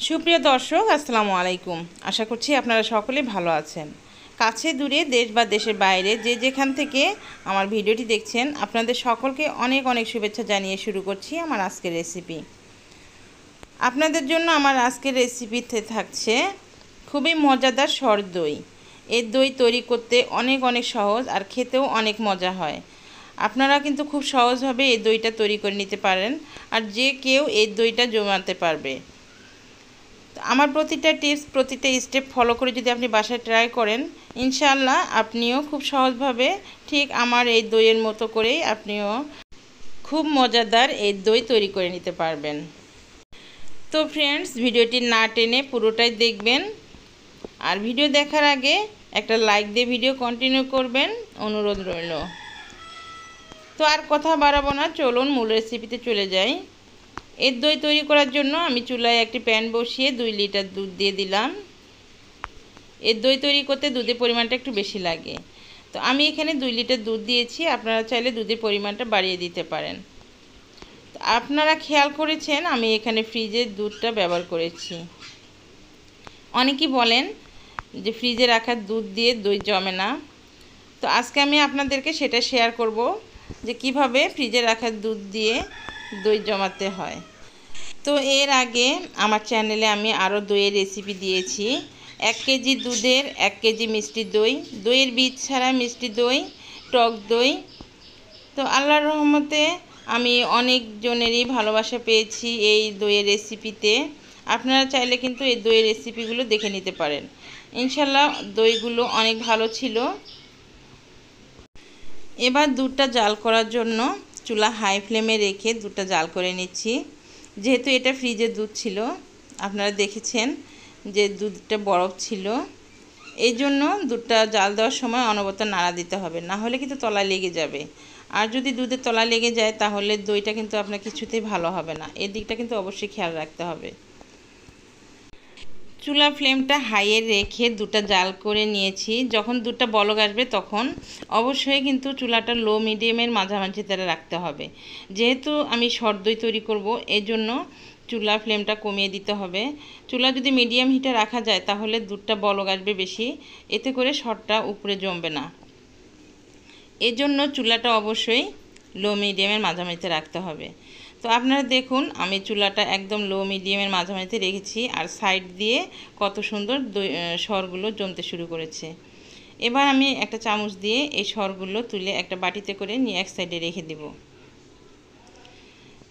সুপ্রিয় দর্শক, আসসালামু আলাইকুম। আশা করছি আপনারা সকলে ভালো আছেন। কাছে দূরে, দেশ বা দেশের বাইরে যে যেখান থেকে আমার ভিডিওটি দেখছেন, আপনাদের সকলকে অনেক অনেক শুভেচ্ছা জানিয়ে শুরু করছি আমার আজকের রেসিপি। আপনাদের জন্য আমার আজকের রেসিপিতে থাকছে খুবই মজাদার সর দই। এই দই তৈরি করতে অনেক অনেক সহজ আর খেতেও অনেক মজা হয়। আপনারা কিন্তু খুব সহজভাবে এই দইটা তৈরি করে নিতে পারেন, আর যে কেউ এই দইটা জমাতে পারবে। আমার প্রতিটা টিপস, প্রতিটা স্টেপ ফলো করে যদি আপনি বাসায় ট্রাই করেন, ইনশাআল্লাহ আপনিও খুব সহজভাবে ঠিক আমার এই দইয়ের মতো করেই আপনিও খুব মজাদার এই দই তৈরি করে নিতে পারবেন। তো ফ্রেন্ডস, ভিডিওটি না টেনে পুরোটাই দেখবেন, আর ভিডিও দেখার আগে একটা লাইক দিয়ে ভিডিও কন্টিনিউ করবেন, অনুরোধ রইল। তো আর কথা বাড়াবো না, চলুন মূল রেসিপিতে চলে যাই। এর দই তৈরি করার জন্য আমি চুলায় একটি প্যান বসিয়ে 2 লিটার দুধ দিয়ে দিলাম। এর দই তৈরি করতে দুধের পরিমাণটা একটু বেশি লাগে, তো আমি এখানে 2 লিটার দুধ দিয়েছি। আপনারা চাইলে দুধের পরিমাণটা বাড়িয়ে দিতে পারেন। তো আপনারা খেয়াল করেছেন আমি এখানে ফ্রিজের দুধটা ব্যবহার করেছি। অনেকেই বলেন যে ফ্রিজে রাখা দুধ দিয়ে দই জমে না, তো আজকে আমি আপনাদেরকে সেটা শেয়ার করব যে কিভাবে ফ্রিজে রাখা দুধ দিয়ে দই জমাতে হয়। তো এর আগে আমার চ্যানেলে আমি আরও দইয়ের রেসিপি দিয়েছি। 1 কেজি দুধের 1 কেজি মিষ্টি দই, দইয়ের বীজ ছাড়া মিষ্টি দই, টক দই। তো আল্লাহর রহমতে আমি অনেকজনেরই ভালোবাসা পেয়েছি এই দইয়ের রেসিপিতে। আপনারা চাইলে কিন্তু এই দইয়ের রেসিপিগুলো দেখে নিতে পারেন। ইনশাল্লাহ দইগুলো অনেক ভালো ছিল। এবার দুধটা জাল করার জন্য চুলা হাই ফ্লেমে রেখে দুধটা জাল করে নিচ্ছি। যেহেতু এটা ফ্রিজের দুধ ছিল, আপনারা দেখেছেন যে দুধটা বরফ ছিল, এই জন্য দুধটা জাল দেওয়ার সময় অনবরত নাড়া দিতে হবে, না হলে কিন্তু তলায় লেগে যাবে। আর যদি দুধের তলায় লেগে যায় তাহলে দইটা কিন্তু আপনার কিছুতেই ভালো হবে না। এই দিকটা কিন্তু অবশ্যই খেয়াল রাখতে হবে। চুলা ফ্লেমটা হাইয়ে রেখে দুধটা জাল করে নিয়েছি। যখন দুধটা বলক আসবে তখন অবশ্যই কিন্তু চুলাটা লো মিডিয়ামের মাঝামাঝিতে রাখতে হবে। যেহেতু আমি সর দই তৈরি করব, এই জন্য চুলা ফ্লেমটা কমিয়ে দিতে হবে। চুলা যদি মিডিয়াম হিটে রাখা যায় তাহলে দুধটা বলক আসবে বেশি, এতে করে সরটা উপরে জমবে না। এজন্য চুলাটা অবশ্যই লো মিডিয়ামের মাঝামাঝিতে রাখতে হবে। তো আপনারা দেখুন আমি চুলাটা একদম লো মিডিয়ামের মাঝামাঝিতে রেখেছি, আর সাইড দিয়ে কত সুন্দর সরগুলো জমতে শুরু করেছে। এবার আমি একটা চামচ দিয়ে এই সরগুলো তুলে একটা বাটিতে করে নিয়ে এক সাইডে রেখে দেব।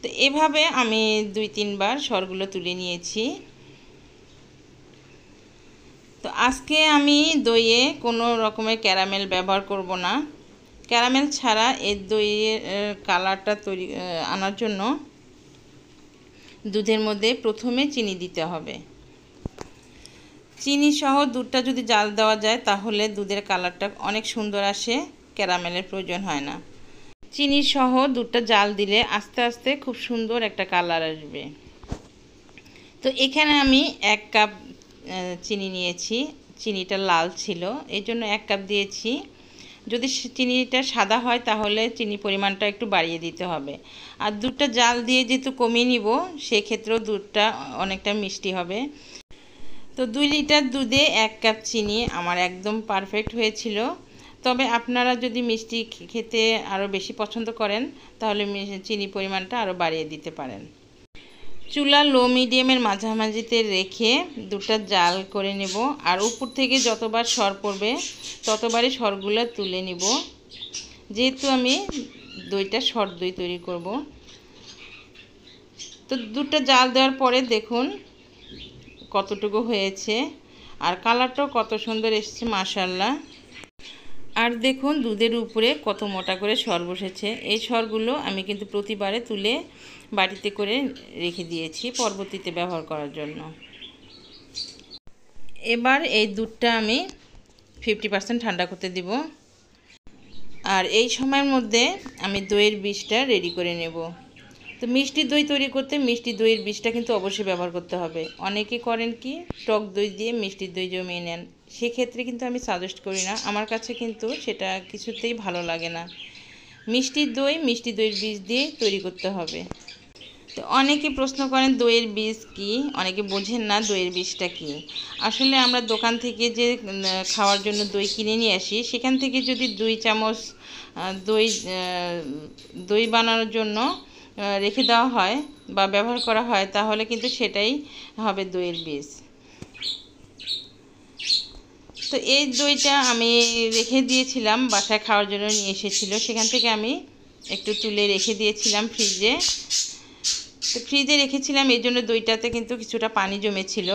তো এভাবে আমি 2-3 বার সরগুলো তুলে নিয়েছি। তো আজকে আমি দইয়ে কোনো রকমের ক্যারামেল ব্যবহার করব না। ক্যারামেল ছাড়া এর দইয়ের কালারটা আনার জন্য দুধের মধ্যে প্রথমে চিনি দিতে হবে। চিনি সহ দুধটা যদি জাল দেওয়া যায় তাহলে দুধের কালারটা অনেক সুন্দর আসে, ক্যারামেলের প্রয়োজন হয় না। চিনি সহ দুধটা জাল দিলে আস্তে আস্তে খুব সুন্দর একটা কালার আসবে। তো এখানে আমি 1 কাপ চিনি নিয়েছি। চিনিটা লাল ছিল, এই জন্য 1 কাপ দিয়েছি। যদি চিনিটা সাদা হয় তাহলে চিনি পরিমাণটা একটু বাড়িয়ে দিতে হবে। আর দুধটা জাল দিয়ে যেহেতু কমিয়ে নিব, সেক্ষেত্রেও দুধটা অনেকটা মিষ্টি হবে। তো 2 লিটার দুধে 1 কাপ চিনি আমার একদম পারফেক্ট হয়েছিল। তবে আপনারা যদি মিষ্টি খেতে আরও বেশি পছন্দ করেন তাহলে চিনি পরিমাণটা আরও বাড়িয়ে দিতে পারেন। চুলা লো মিডিয়ামের মাঝামাঝিতে রেখে দুধটা জাল করে নেব, আর উপর থেকে যতবার সর পড়বে ততবারই সরগুলো তুলে নিব। যেহেতু আমি দইটা সর দই তৈরি করব। তো দুধটা জাল দেওয়ার পরে দেখুন কতটুকু হয়েছে, আর কালারটাও কত সুন্দর এসেছে মাশাআল্লাহ। আর দেখুন দুধের উপরে কত মোটা করে সর বসেছে। এই সরগুলো আমি কিন্তু প্রতিবারে তুলে বাটিতে করে রেখে দিয়েছি পরবর্তীতে ব্যবহার করার জন্য। এবার এই দুধটা আমি 50% ঠান্ডা করতে দিব, আর এই সময়ের মধ্যে আমি দইয়ের বীজটা রেডি করে নেব। তো মিষ্টি দই তৈরি করতে মিষ্টি দইয়ের বীজটা কিন্তু অবশ্যই ব্যবহার করতে হবে। অনেকে করেন কি টক দই দিয়ে মিষ্টি দই জমিয়ে নেন, সেক্ষেত্রে কিন্তু আমি সাজেস্ট করি না। আমার কাছে কিন্তু সেটা কিছুতেই ভালো লাগে না। মিষ্টি দইয়ের বীজ দিয়ে তৈরি করতে হবে। তো অনেকে প্রশ্ন করেন দইয়ের বীজ কি, অনেকে বোঝেন না দইয়ের বীজটা কি। আসলে আমরা দোকান থেকে যে খাওয়ার জন্য দই কিনে নিয়ে আসি, সেখান থেকে যদি 2 চামচ দই দই বানানোর জন্য রেখে দেওয়া হয় বা ব্যবহার করা হয়, তাহলে কিন্তু সেটাই হবে দইয়ের বীজ। তো এই দইটা আমি রেখে দিয়েছিলাম, বাসায় খাওয়ার জন্য নিয়ে এসেছিল, সেখান থেকে আমি একটু তুলে রেখে দিয়েছিলাম ফ্রিজে। তো ফ্রিজে রেখেছিলাম এই জন্য দইটাতে কিন্তু কিছুটা পানি জমেছিল।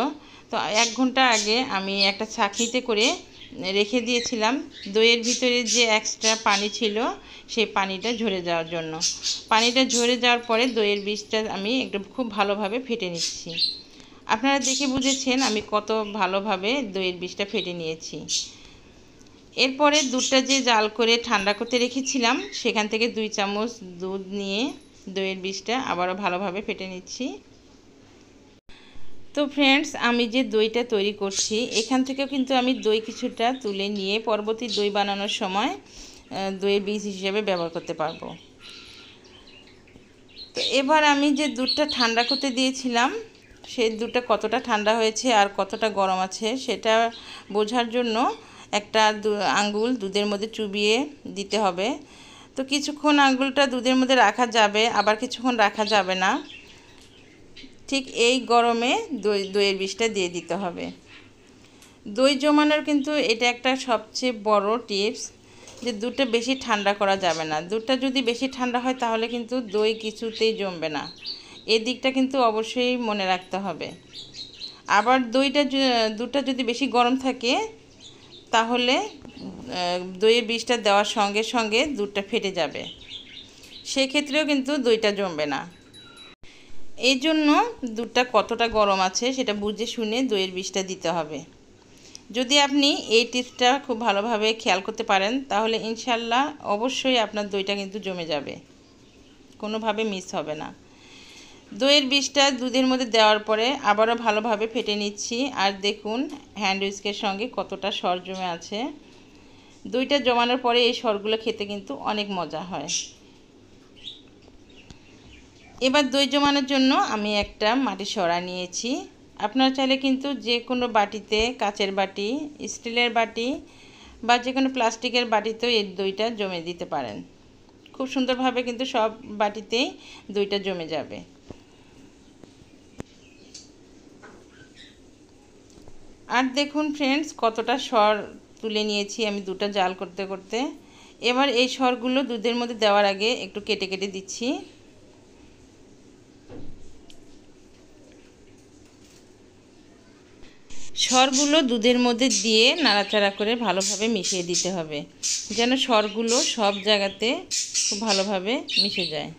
তো 1 ঘন্টা আগে আমি একটা ছাঁকনিতে করে রেখে দিয়েছিলাম দইয়ের ভিতরে যে এক্সট্রা পানি ছিল সেই পানিটা ঝরে যাওয়ার জন্য। পানিটা ঝরে যাওয়ার পরে দইয়ের বীজটা আমি একটু খুব ভালোভাবে ফেটে নিচ্ছি। আপনারা দেখে বুঝেছেন আমি কত ভালোভাবে দইয়ের বীজটা ফেটে নিয়েছি। এরপরে দুধটা যে জাল করে ঠান্ডা করতে রেখেছিলাম, সেখান থেকে 2 চামচ দুধ নিয়ে দইয়ের বীজটা আবারও ভালোভাবে ফেটে নিচ্ছি। তো ফ্রেন্ডস, আমি যে দইটা তৈরি করছি, এখান থেকেও কিন্তু আমি দই কিছুটা তুলে নিয়ে পরবর্তী দই বানানোর সময় দইয়ের বীজ হিসেবে ব্যবহার করতে পারবো। তো এবার আমি যে দুধটা ঠান্ডা করতে দিয়েছিলাম, সেই দুধটা কতটা ঠান্ডা হয়েছে আর কতটা গরম আছে সেটা বোঝার জন্য একটা আঙ্গুল দুধের মধ্যে চুবিয়ে দিতে হবে। তো কিছুক্ষণ আঙ্গুলটা দুধের মধ্যে রাখা যাবে, আবার কিছুক্ষণ রাখা যাবে না। ঠিক এই গরমে দইয়ের বীজটা দিয়ে দিতে হবে। দই জমানোর কিন্তু এটা একটা সবচেয়ে বড় টিপস, যে দুধটা বেশি ঠান্ডা করা যাবে না। দুধটা যদি বেশি ঠান্ডা হয় তাহলে কিন্তু দই কিছুতেই জমবে না। এই দিকটা কিন্তু অবশ্যই মনে রাখতে হবে। আবার দুধটা যদি বেশি গরম থাকে তাহলে দইয়ের বীজটা দেওয়ার সঙ্গে সঙ্গে দুধটা ফেটে যাবে, সেক্ষেত্রেও কিন্তু দইটা জমবে না। এই জন্য দুধটা কতটা গরম আছে সেটা বুঝে শুনে দইয়ের বীজটা দিতে হবে। যদি আপনি এই টিপসটা খুব ভালোভাবে খেয়াল করতে পারেন তাহলে ইনশাল্লাহ অবশ্যই আপনার দইটা কিন্তু জমে যাবে, কোনোভাবে মিস হবে না। দইয়ের বীজটা দুধের মধ্যে দেওয়ার পরে আবারও ভালোভাবে ফেটে নিচ্ছি। আর দেখুন হ্যান্ড উইস্কের সঙ্গে কতটা সর জমে আছে। দইটা জমানোর পরে এই সরগুলো খেতে কিন্তু অনেক মজা হয়। এবার দই জমানোর জন্য আমি একটা মাটির সরা নিয়েছি। আপনারা চাইলে কিন্তু যে কোনো বাটিতে, কাচের বাটি, স্টিলের বাটি বা যে কোনো প্লাস্টিকের বাটিতেও এই দইটা জমে দিতে পারেন। খুব সুন্দরভাবে কিন্তু সব বাটিতেই দইটা জমে যাবে। আর দেখুন ফ্রেন্ডস, কতটা সর তুলে নিয়েছি আমি দুটো জাল করতে করতে। এবার এই সরগুলো দুধের মধ্যে দেওয়ার আগে একটু কেটে কেটে দিচ্ছি। সরগুলো দুধের মধ্যে দিয়ে নাড়াচাড়া করে ভালোভাবে মিশিয়ে দিতে হবে, যেন সরগুলো সব জায়গাতে খুব ভালোভাবে মিশে যায়।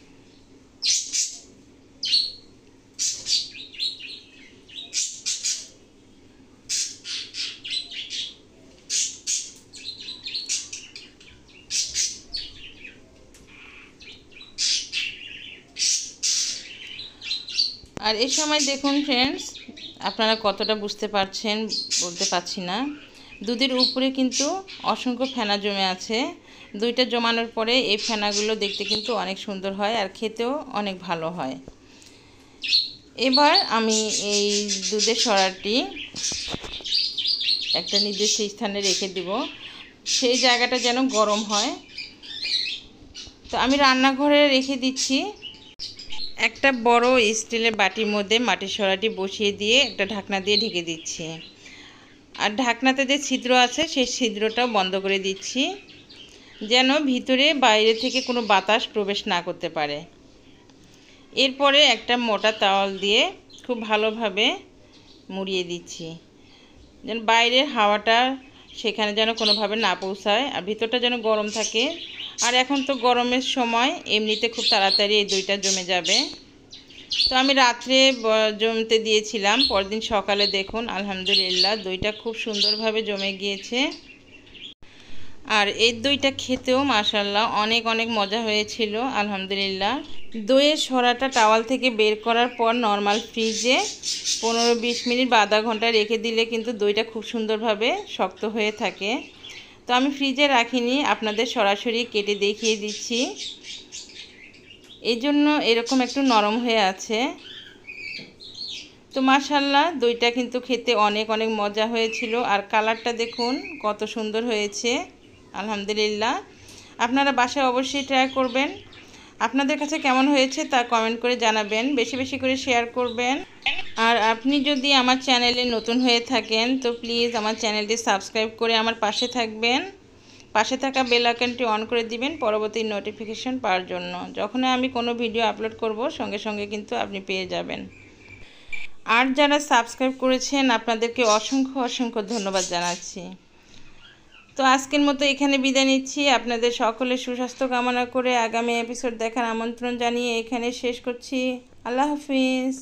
আর এই সময় দেখুন ফ্রেন্ডস, আপনারা কতটা বুঝতে পারছেন বলতে পারছি না, দুধের উপরে কিন্তু অসংখ্য ফেনা জমে আছে। দইটা জমানোর পরে এই ফেনাগুলো দেখতে কিন্তু অনেক সুন্দর হয় আর খেতেও অনেক ভালো হয়। এবার আমি এই দুধের সরাটি একটা নির্দিষ্ট স্থানে রেখে দেব, সেই জায়গাটা যেন গরম হয়। তো আমি রান্নাঘরে রেখে দিচ্ছি। একটা বড় স্টিলের বাটির মধ্যে মাটির সরাটি বসিয়ে দিয়ে একটা ঢাকনা দিয়ে ঢেকে দিচ্ছি। আর ঢাকনাতে যে ছিদ্র আছে সেই ছিদ্রটাও বন্ধ করে দিচ্ছি, যেন ভিতরে বাইরে থেকে কোনো বাতাস প্রবেশ না করতে পারে। এরপরে একটা মোটা তাওয়াল দিয়ে খুব ভালোভাবে মুড়িয়ে দিচ্ছি, যেন বাইরের হাওয়াটা সেখানে যেন কোনোভাবে না পৌঁছায় আর ভিতরটা যেন গরম থাকে। আর এখন তো গরমের সময়, এমনিতে খুব তাড়াতাড়ি এই দইটা জমে যাবে। তো আমি রাত্রে জমতে দিয়েছিলাম, পরদিন সকালে দেখুন আলহামদুলিল্লাহ দইটা খুব সুন্দরভাবে জমে গিয়েছে। আর এই দইটা খেতেও মাশাআল্লাহ অনেক অনেক মজা হয়েছিল আলহামদুলিল্লাহ। দইয়ের সরাটা টাওয়াল থেকে বের করার পর নর্মাল ফ্রিজে 15-20 মিনিট বা আধা ঘন্টা রেখে দিলে কিন্তু দইটা খুব সুন্দরভাবে শক্ত হয়ে থাকে। তো আমি ফ্রিজে রাখিনি, আপনাদের সরাসরি কেটে দেখিয়ে দিচ্ছি। এই জন্য এরকম একটু নরম হয়ে আছে। তো মাশাআল্লাহ দইটা কিন্তু খেতে অনেক অনেক মজা হয়েছিল। আর কালারটা দেখুন কত সুন্দর হয়েছে, আলহামদুলিল্লাহ। আপনারা বাসায় অবশ্যই ট্রাই করবেন। আপনাদের কাছে কেমন হয়েছে তা কমেন্ট করে জানাবেন, বেশি বেশি করে শেয়ার করবেন। আর আপনি যদি আমার চ্যানেলে নতুন হয়ে থাকেন তো প্লিজ আমার চ্যানেলটি সাবস্ক্রাইব করে আমার পাশে থাকবেন। পাশে থাকা বেল আইকনটি অন করে দিবেন পরবর্তী নোটিফিকেশন পাওয়ার জন্য। যখন আমি কোনো ভিডিও আপলোড করব সঙ্গে সঙ্গে কিন্তু আপনি পেয়ে যাবেন। আর যারা সাবস্ক্রাইব করেছেন আপনাদেরকে অসংখ্য অসংখ্য ধন্যবাদ জানাচ্ছি। তো আজকের মতো এখানে বিদায় নিচ্ছি। আপনাদের সকলের সুস্বাস্থ্য কামনা করে আগামী এপিসোড দেখার আমন্ত্রণ জানিয়ে এখানে শেষ করছি। আল্লাহ হাফিজ।